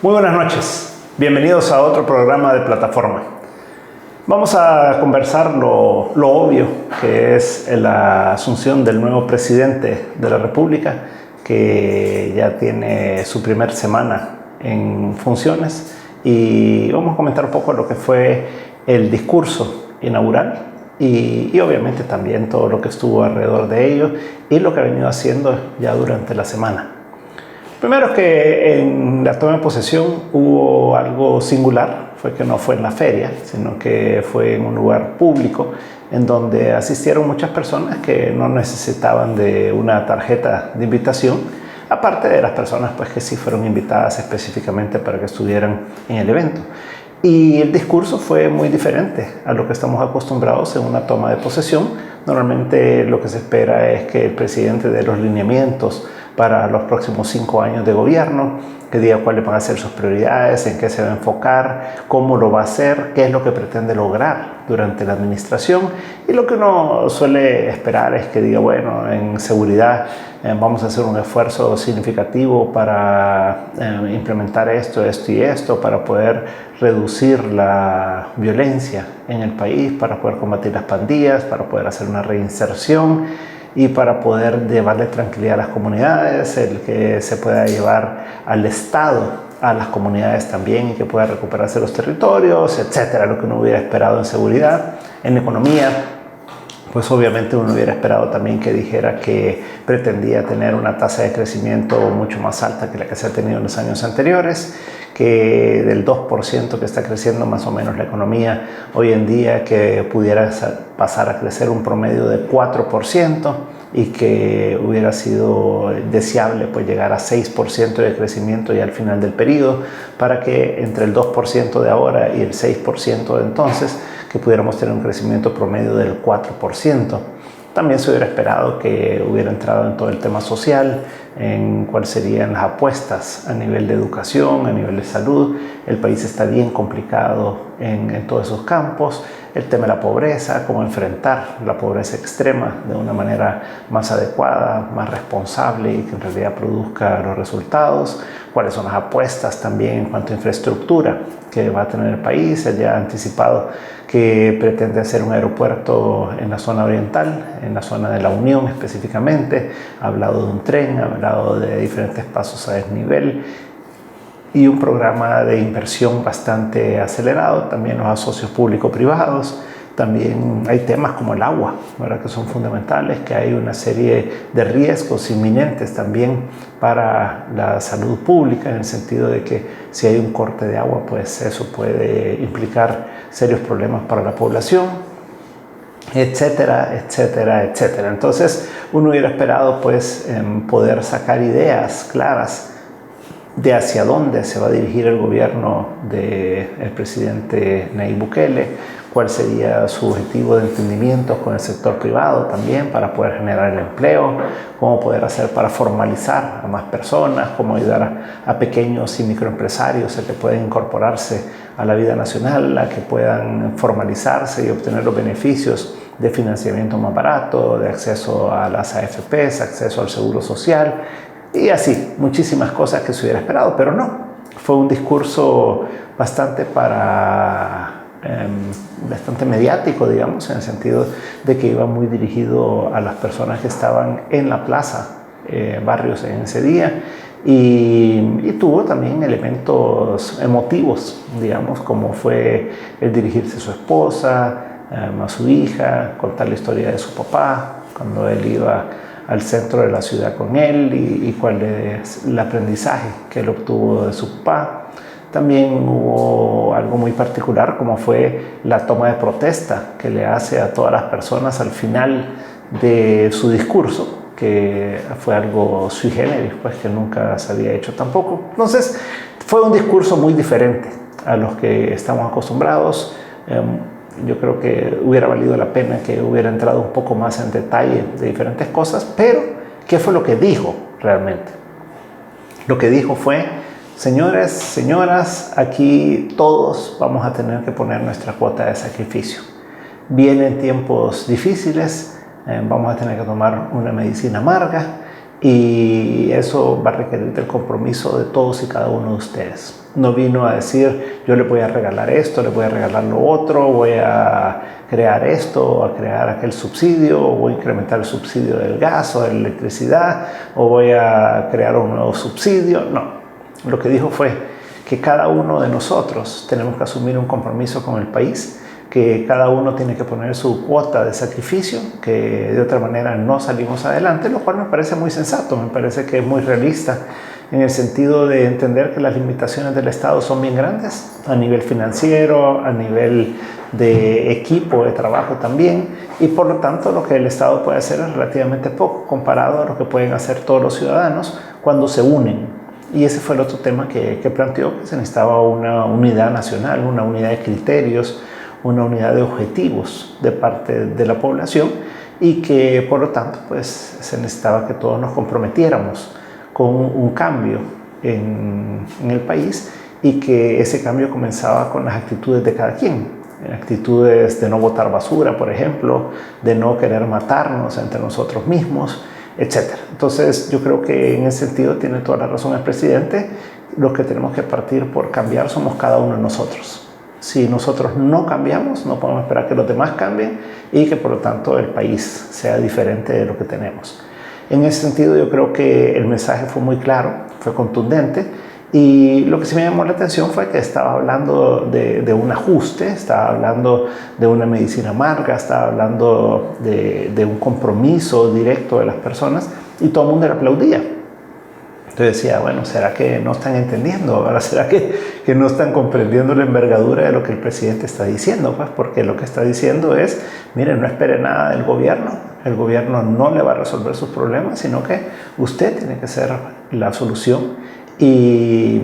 Muy buenas noches, bienvenidos a otro programa de Plataforma. Vamos a conversar lo obvio, que es la asunción del nuevo presidente de la República, que ya tiene su primera semana en funciones, y vamos a comentar un poco lo que fue el discurso inaugural y obviamente también todo lo que estuvo alrededor de ello y lo que ha venido haciendo ya durante la semana. Primero que en la toma de posesión hubo algo singular, fue que no fue en la feria, sino que fue en un lugar público en donde asistieron muchas personas que no necesitaban de una tarjeta de invitación, aparte de las personas pues, que sí fueron invitadas específicamente para que estuvieran en el evento. Y el discurso fue muy diferente a lo que estamos acostumbrados en una toma de posesión. Normalmente lo que se espera es que el presidente dé los lineamientos para los próximos 5 años de gobierno, que diga cuáles van a ser sus prioridades, en qué se va a enfocar, cómo lo va a hacer, qué es lo que pretende lograr durante la administración. Y lo que uno suele esperar es que diga, bueno, en seguridad vamos a hacer un esfuerzo significativo para implementar esto y esto, para poder reducir la violencia en el país, para poder combatir las pandillas, para poder hacer una reinserción y para poder llevarle tranquilidad a las comunidades, el que se pueda llevar al Estado a las comunidades también y que pueda recuperarse los territorios, etcétera, lo que uno hubiera esperado en seguridad. En economía, pues obviamente uno hubiera esperado también que dijera que pretendía tener una tasa de crecimiento mucho más alta que la que se ha tenido en los años anteriores, que del 2% que está creciendo más o menos la economía hoy en día, que pudiera pasar a crecer un promedio de 4% y que hubiera sido deseable pues llegar a 6% de crecimiento ya al final del periodo, para que entre el 2% de ahora y el 6% de entonces que pudiéramos tener un crecimiento promedio del 4%. También se hubiera esperado que hubiera entrado en todo el tema social, en cuáles serían las apuestas a nivel de educación, a nivel de salud. El país está bien complicado en todos esos campos. El tema de la pobreza, cómo enfrentar la pobreza extrema de una manera más adecuada, más responsable y que en realidad produzca los resultados. Cuáles son las apuestas también en cuanto a infraestructura que va a tener el país. Él ya ha anticipado que pretende hacer un aeropuerto en la zona oriental, en la zona de la Unión específicamente. Ha hablado de un tren, ha hablado de diferentes pasos a desnivel y un programa de inversión bastante acelerado, también los asocios público-privados. También hay temas como el agua, ¿verdad?, que son fundamentales, que hay una serie de riesgos inminentes también para la salud pública, en el sentido de que si hay un corte de agua, pues eso puede implicar serios problemas para la población, etcétera, etcétera, etcétera. Entonces uno hubiera esperado pues poder sacar ideas claras de hacia dónde se va a dirigir el gobierno del presidente Nayib Bukele, cuál sería su objetivo de entendimiento con el sector privado también para poder generar el empleo, cómo poder hacer para formalizar a más personas, cómo ayudar a pequeños y microempresarios a que puedan incorporarse a la vida nacional, a que puedan formalizarse y obtener los beneficios de financiamiento más barato, de acceso a las AFPs, acceso al seguro social, y así, muchísimas cosas que se hubiera esperado, pero no. Fue un discurso bastante mediático, digamos, en el sentido de que iba muy dirigido a las personas que estaban en la plaza, Barrios, en ese día, y tuvo también elementos emotivos, digamos, como fue el dirigirse a su esposa, a su hija, contar la historia de su papá, cuando él iba al centro de la ciudad con él y cuál es el aprendizaje que él obtuvo de su papá. También hubo algo muy particular, como fue la toma de protesta que le hace a todas las personas al final de su discurso, que fue algo sui generis, pues que nunca se había hecho tampoco. Entonces fue un discurso muy diferente a los que estamos acostumbrados. Yo creo que hubiera valido la pena que hubiera entrado un poco más en detalle de diferentes cosas, pero ¿qué fue lo que dijo realmente? Lo que dijo fue: señores, señoras, aquí todos vamos a tener que poner nuestra cuota de sacrificio. Vienen tiempos difíciles, vamos a tener que tomar una medicina amarga y eso va a requerir del compromiso de todos y cada uno de ustedes. No vino a decir, yo le voy a regalar esto, le voy a regalar lo otro, voy a crear esto, a crear aquel subsidio, o voy a incrementar el subsidio del gas o de la electricidad, o voy a crear un nuevo subsidio. No, lo que dijo fue que cada uno de nosotros tenemos que asumir un compromiso con el país, que cada uno tiene que poner su cuota de sacrificio, que de otra manera no salimos adelante, lo cual me parece muy sensato, me parece que es muy realista en el sentido de entender que las limitaciones del Estado son bien grandes, a nivel financiero, a nivel de equipo de trabajo también, y por lo tanto lo que el Estado puede hacer es relativamente poco comparado a lo que pueden hacer todos los ciudadanos cuando se unen. Y ese fue el otro tema que planteó, que se necesitaba una unidad nacional, una unidad de criterios, una unidad de objetivos de parte de la población, y que por lo tanto pues se necesitaba que todos nos comprometiéramos con un cambio en el país, y que ese cambio comenzaba con las actitudes de cada quien, actitudes de no botar basura, por ejemplo, de no querer matarnos entre nosotros mismos, etc. Entonces yo creo que en ese sentido tiene toda la razón el presidente. Los que tenemos que partir por cambiar somos cada uno de nosotros. Si nosotros no cambiamos, no podemos esperar que los demás cambien y que por lo tanto el país sea diferente de lo que tenemos. En ese sentido yo creo que el mensaje fue muy claro, fue contundente, y lo que sí me llamó la atención fue que estaba hablando de un ajuste, estaba hablando de una medicina amarga, estaba hablando de un compromiso directo de las personas, y todo el mundo le aplaudía. Entonces decía, bueno, ¿será que no están entendiendo? ¿Ahora será que no están comprendiendo la envergadura de lo que el presidente está diciendo? Pues porque lo que está diciendo es, miren, no espere nada del gobierno, el gobierno no le va a resolver sus problemas, sino que usted tiene que ser la solución, y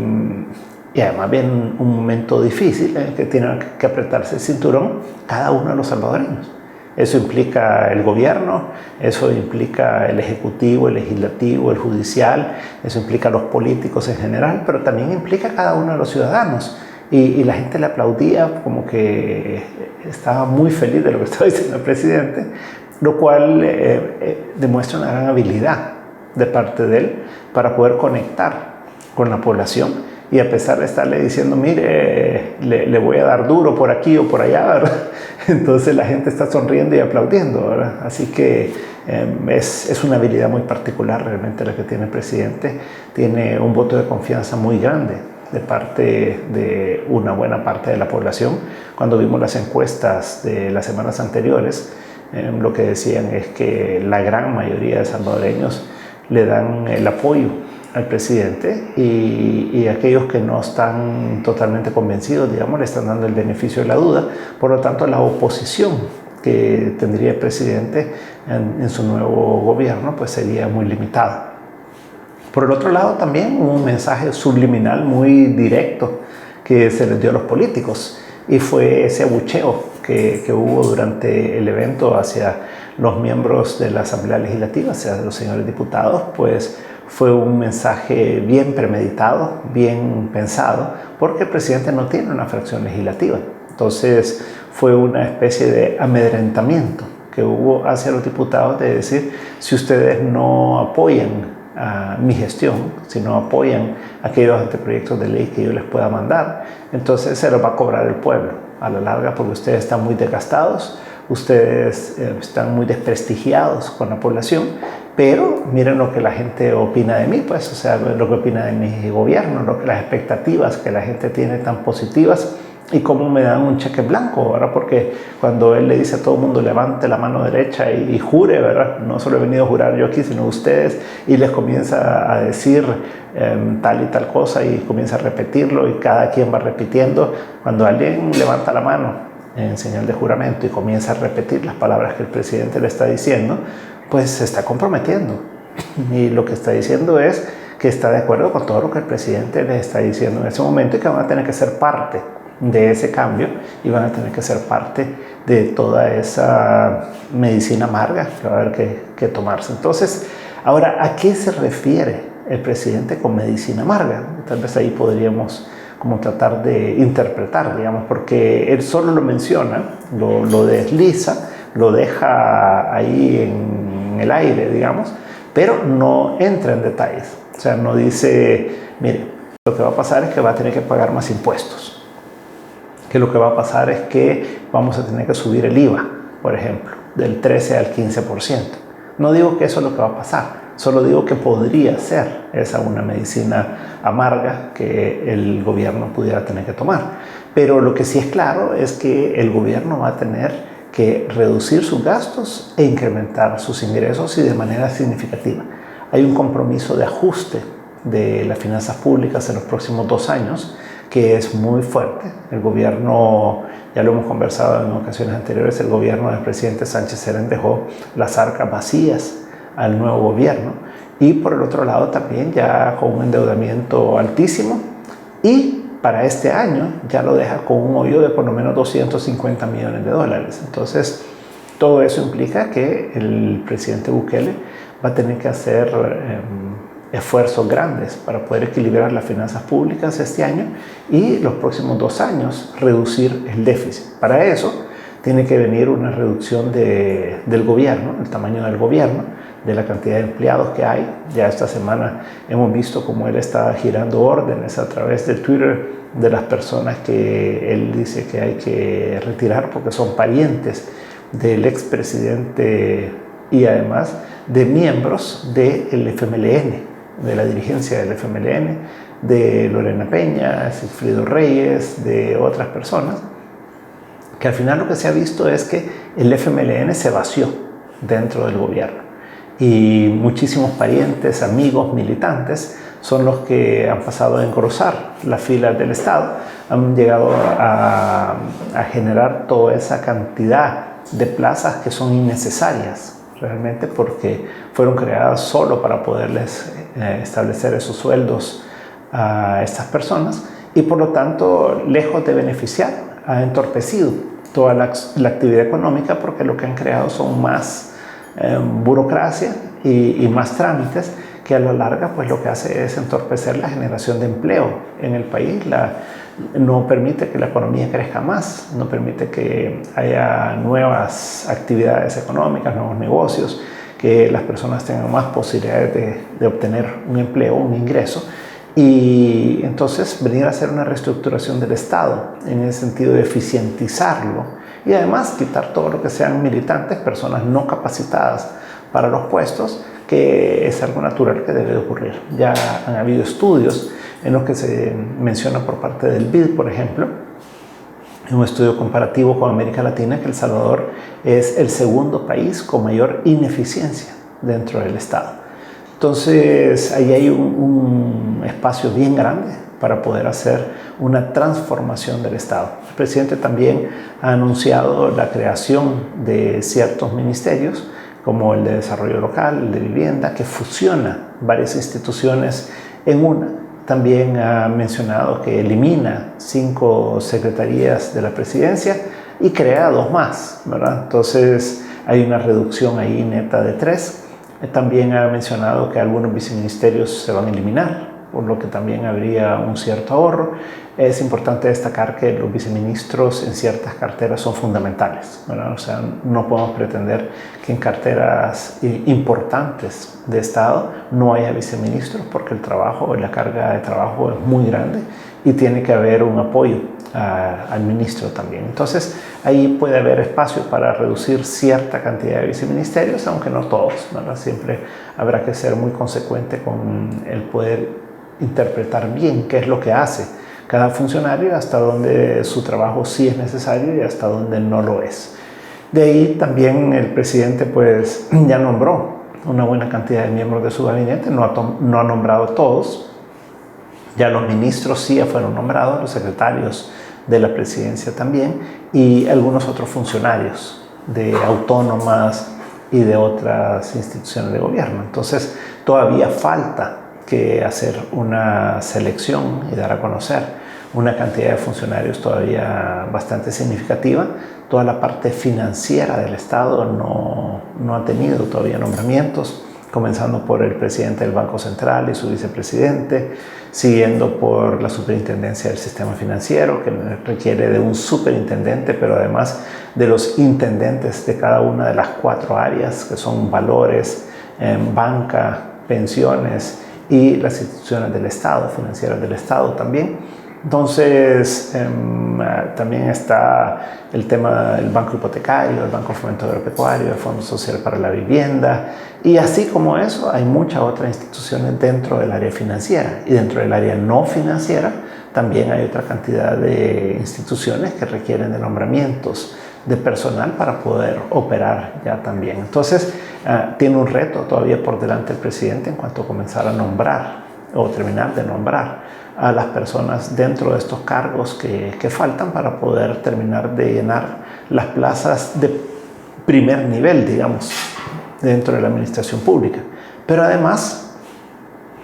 además viene un momento difícil en el que tiene que apretarse el cinturón cada uno de los salvadoreños. Eso implica el gobierno, eso implica el ejecutivo, el legislativo, el judicial, eso implica a los políticos en general, pero también implica a cada uno de los ciudadanos. Y la gente le aplaudía, como que estaba muy feliz de lo que estaba diciendo el presidente, lo cual demuestra una gran habilidad de parte de él para poder conectar con la población. Y a pesar de estarle diciendo, mire, le voy a dar duro por aquí o por allá, ¿verdad? Entonces la gente está sonriendo y aplaudiendo, ¿verdad? Así que es una habilidad muy particular realmente la que tiene el presidente. Tiene un voto de confianza muy grande de parte de una buena parte de la población. Cuando vimos las encuestas de las semanas anteriores, lo que decían es que la gran mayoría de salvadoreños le dan el apoyo al presidente, y aquellos que no están totalmente convencidos, digamos, le están dando el beneficio de la duda. Por lo tanto, la oposición que tendría el presidente en su nuevo gobierno pues sería muy limitada. Por el otro lado, también un mensaje subliminal muy directo que se les dio a los políticos, y fue ese abucheo que hubo durante el evento hacia los miembros de la Asamblea Legislativa, hacia los señores diputados. Pues fue un mensaje bien premeditado, bien pensado, porque el presidente no tiene una fracción legislativa. Entonces fue una especie de amedrentamiento que hubo hacia los diputados, de decir, si ustedes no apoyan a mi gestión, si no apoyan aquellos anteproyectos de ley que yo les pueda mandar, entonces se los va a cobrar el pueblo a la larga, porque ustedes están muy desgastados, ustedes están muy desprestigiados con la población, pero miren lo que la gente opina de mí, pues, o sea, lo que opina de mi gobierno, las expectativas que la gente tiene tan positivas, y cómo me dan un cheque blanco, ¿verdad? Porque cuando él le dice a todo el mundo, levante la mano derecha y jure, ¿verdad? No solo he venido a jurar yo aquí, sino ustedes, y les comienza a decir tal y tal cosa, y comienza a repetirlo, y cada quien va repitiendo. Cuando alguien levanta la mano en señal de juramento y comienza a repetir las palabras que el presidente le está diciendo, pues se está comprometiendo. Y lo que está diciendo es que está de acuerdo con todo lo que el presidente les está diciendo en ese momento, y que van a tener que ser parte de ese cambio, y van a tener que ser parte de toda esa medicina amarga que va a haber que tomarse. Entonces, ahora, ¿a qué se refiere el presidente con medicina amarga? Tal vez ahí podríamos como tratar de interpretar, digamos, porque él solo lo menciona, lo desliza, lo deja ahí en el aire, digamos, pero no entra en detalles. O sea, no dice, mire, lo que va a pasar es que va a tener que pagar más impuestos, que lo que va a pasar es que vamos a tener que subir el IVA, por ejemplo, del 13 al 15%. No digo que eso es lo que va a pasar, solo digo que podría ser esa una medicina amarga que el gobierno pudiera tener que tomar. Pero lo que sí es claro es que el gobierno va a tener que reducir sus gastos e incrementar sus ingresos, y de manera significativa. Hay un compromiso de ajuste de las finanzas públicas en los próximos 2 años que es muy fuerte. El gobierno, ya lo hemos conversado en ocasiones anteriores, el gobierno del presidente Sánchez Serén dejó las arcas vacías al nuevo gobierno, y por el otro lado también ya con un endeudamiento altísimo, y para este año ya lo deja con un hoyo de por lo menos $250 millones. Entonces, todo eso implica que el presidente Bukele va a tener que hacer esfuerzos grandes para poder equilibrar las finanzas públicas este año y los próximos 2 años reducir el déficit. Para eso tiene que venir una reducción del gobierno, el tamaño del gobierno, de la cantidad de empleados que hay. Ya esta semana hemos visto cómo él está girando órdenes a través de Twitter de las personas que él dice que hay que retirar porque son parientes del expresidente y además de miembros del FMLN, de la dirigencia del FMLN, de Lorena Peña, Sigfrido Reyes, de otras personas, que al final lo que se ha visto es que el FMLN se vació dentro del gobierno, y muchísimos parientes, amigos, militantes son los que han pasado a engrosar las filas del Estado, han llegado a generar toda esa cantidad de plazas que son innecesarias realmente, porque fueron creadas solo para poderles establecer esos sueldos a estas personas, y por lo tanto, lejos de beneficiar, ha entorpecido toda la actividad económica, porque lo que han creado son más burocracia y más trámites, que a la larga pues lo que hace es entorpecer la generación de empleo en el país. No permite que la economía crezca más, no permite que haya nuevas actividades económicas, nuevos negocios, que las personas tengan más posibilidades de obtener un empleo, un ingreso. Y entonces venir a hacer una reestructuración del Estado en el sentido de eficientizarlo, y además quitar todo lo que sean militantes, personas no capacitadas para los puestos, que es algo natural que debe de ocurrir. Ya han habido estudios en los que se menciona por parte del BID, por ejemplo, en un estudio comparativo con América Latina, que El Salvador es el segundo país con mayor ineficiencia dentro del Estado. Entonces, ahí hay un espacio bien grande para poder hacer una transformación del Estado. El presidente también ha anunciado la creación de ciertos ministerios, como el de Desarrollo Local, el de Vivienda, que fusiona varias instituciones en una. También ha mencionado que elimina 5 secretarías de la presidencia y crea 2 más, ¿verdad? Entonces hay una reducción ahí neta de 3. También ha mencionado que algunos viceministerios se van a eliminar, por lo que también habría un cierto ahorro. Es importante destacar que los viceministros en ciertas carteras son fundamentales, ¿verdad? O sea, no podemos pretender que en carteras importantes de Estado no haya viceministros, porque el trabajo, la carga de trabajo es muy grande y tiene que haber un apoyo al ministro también. Entonces, ahí puede haber espacio para reducir cierta cantidad de viceministerios, aunque no todos, ¿verdad? Siempre habrá que ser muy consecuente con el poder interpretar bien qué es lo que hace cada funcionario, hasta donde su trabajo sí es necesario y hasta donde no lo es. De ahí también el presidente pues ya nombró una buena cantidad de miembros de su gabinete, no ha nombrado todos. Ya los ministros sí ya fueron nombrados, los secretarios de la presidencia también, y algunos otros funcionarios de autónomas y de otras instituciones de gobierno. Entonces todavía falta que hacer una selección y dar a conocer una cantidad de funcionarios todavía bastante significativa. Toda la parte financiera del Estado no ha tenido todavía nombramientos, comenzando por el presidente del Banco Central y su vicepresidente, siguiendo por la superintendencia del sistema financiero, que requiere de un superintendente, pero además de los intendentes de cada una de las 4 áreas, que son valores, banca, pensiones y las instituciones del Estado, financieras del Estado también. Entonces, también está el tema del Banco Hipotecario, el Banco Fomento Agropecuario, el Fondo Social para la Vivienda, y así como eso, hay muchas otras instituciones dentro del área financiera, y dentro del área no financiera también hay otra cantidad de instituciones que requieren de nombramientos de personal para poder operar ya también. Entonces, tiene un reto todavía por delante el presidente en cuanto a comenzar a nombrar o terminar de nombrar a las personas dentro de estos cargos que faltan para poder terminar de llenar las plazas de primer nivel, digamos, dentro de la administración pública. Pero además,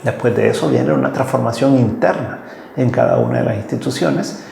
después de eso viene una transformación interna en cada una de las instituciones.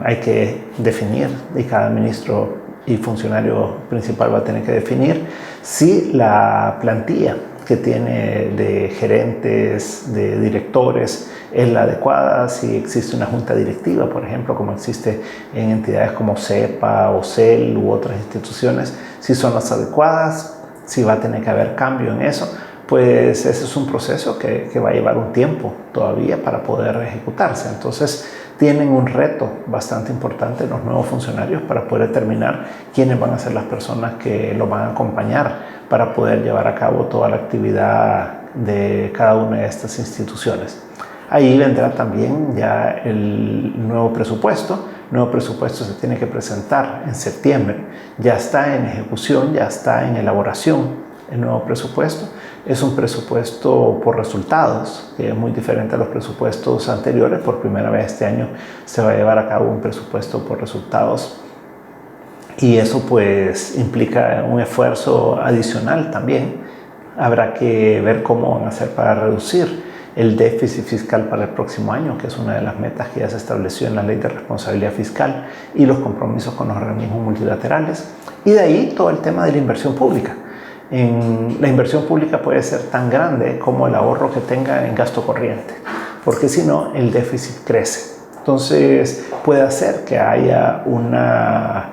Hay que definir, y cada ministro y funcionario principal va a tener que definir si la plantilla que tiene de gerentes, de directores, es la adecuada, si existe una junta directiva, por ejemplo, como existe en entidades como CEPA o CEL u otras instituciones, si son las adecuadas, si va a tener que haber cambio en eso. Pues ese es un proceso que va a llevar un tiempo todavía para poder ejecutarse. Entonces tienen un reto bastante importante los nuevos funcionarios para poder determinar quiénes van a ser las personas que los van a acompañar para poder llevar a cabo toda la actividad de cada una de estas instituciones. Ahí vendrá también ya el nuevo presupuesto. El nuevo presupuesto se tiene que presentar en septiembre. Ya está en ejecución, ya está en elaboración el nuevo presupuesto. Es un presupuesto por resultados, que es muy diferente a los presupuestos anteriores. Por primera vez este año se va a llevar a cabo un presupuesto por resultados. Y eso pues implica un esfuerzo adicional también. Habrá que ver cómo van a hacer para reducir el déficit fiscal para el próximo año, que es una de las metas que ya se estableció en la Ley de Responsabilidad Fiscal y los compromisos con los organismos multilaterales. Y de ahí todo el tema de la inversión pública. La inversión pública puede ser tan grande como el ahorro que tenga en gasto corriente, porque si no, el déficit crece. Entonces puede hacer que haya una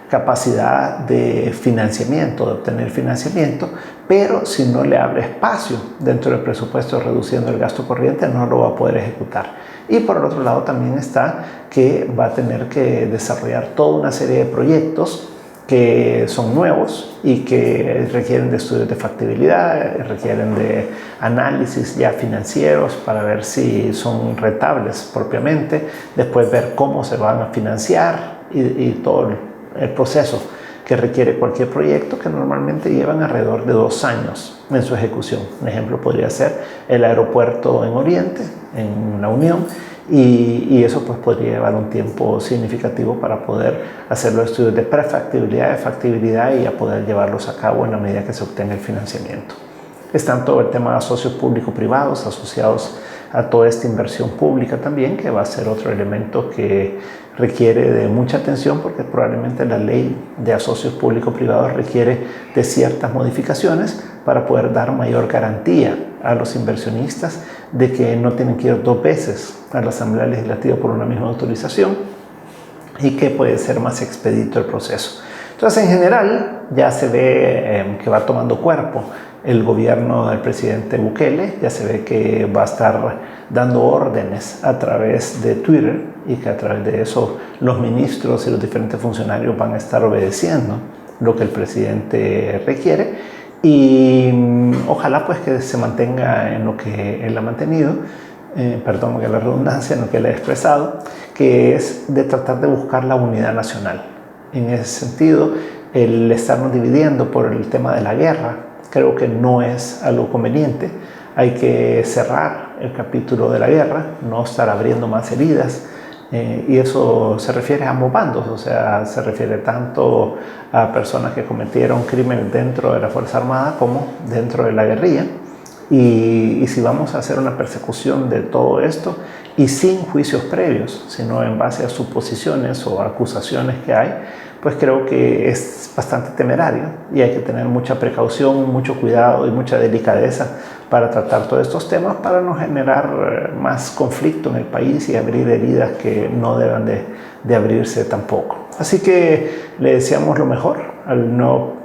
capacidad de financiamiento, de obtener financiamiento, pero si no le abre espacio dentro del presupuesto reduciendo el gasto corriente, no lo va a poder ejecutar. Y por el otro lado también está que va a tener que desarrollar toda una serie de proyectos que son nuevos y que requieren de estudios de factibilidad, requieren de análisis ya financieros para ver si son rentables propiamente, después ver cómo se van a financiar y todo el proceso que requiere cualquier proyecto, que normalmente llevan alrededor de 2 años en su ejecución. Un ejemplo podría ser el aeropuerto en Oriente, en la Unión, y eso pues podría llevar un tiempo significativo para poder hacer los estudios de prefactibilidad, de factibilidad y a poder llevarlos a cabo en la medida que se obtenga el financiamiento. Están todo el tema de socios público-privados asociados a toda esta inversión pública también, que va a ser otro elemento que requiere de mucha atención, porque probablemente la ley de asocios público-privados requiere de ciertas modificaciones para poder dar mayor garantía a los inversionistas de que no tienen que ir 2 veces a la Asamblea Legislativa por una misma autorización y que puede ser más expedito el proceso. Entonces, en general, ya se ve que va tomando cuerpo el gobierno del presidente Bukele, ya se ve que va a estar dando órdenes a través de Twitter y que a través de eso los ministros y los diferentes funcionarios van a estar obedeciendo lo que el presidente requiere, y ojalá pues que se mantenga en lo que él ha mantenido, perdón que la redundancia, en lo que él ha expresado, que es de tratar de buscar la unidad nacional. En ese sentido, el estarnos dividiendo por el tema de la guerra creo que no es algo conveniente. Hay que cerrar el capítulo de la guerra, no estar abriendo más heridas, y eso se refiere a ambos bandos, o sea, se refiere tanto a personas que cometieron crímenes dentro de la Fuerza Armada como dentro de la guerrilla. Y si vamos a hacer una persecución de todo esto y sin juicios previos, sino en base a suposiciones o acusaciones que hay, pues creo que es bastante temerario y hay que tener mucha precaución, mucho cuidado y mucha delicadeza para tratar todos estos temas, para no generar más conflicto en el país y abrir heridas que no deban de abrirse tampoco. Así que le deseamos lo mejor al nuevo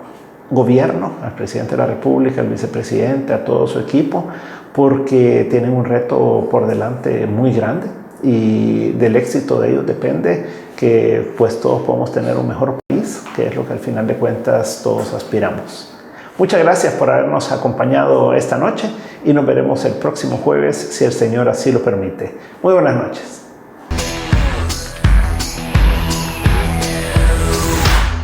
gobierno, al presidente de la República, al vicepresidente, a todo su equipo, porque tienen un reto por delante muy grande y del éxito de ellos depende que pues todos podamos tener un mejor país, que es lo que al final de cuentas todos aspiramos. Muchas gracias por habernos acompañado esta noche y nos veremos el próximo jueves si el Señor así lo permite. Muy buenas noches.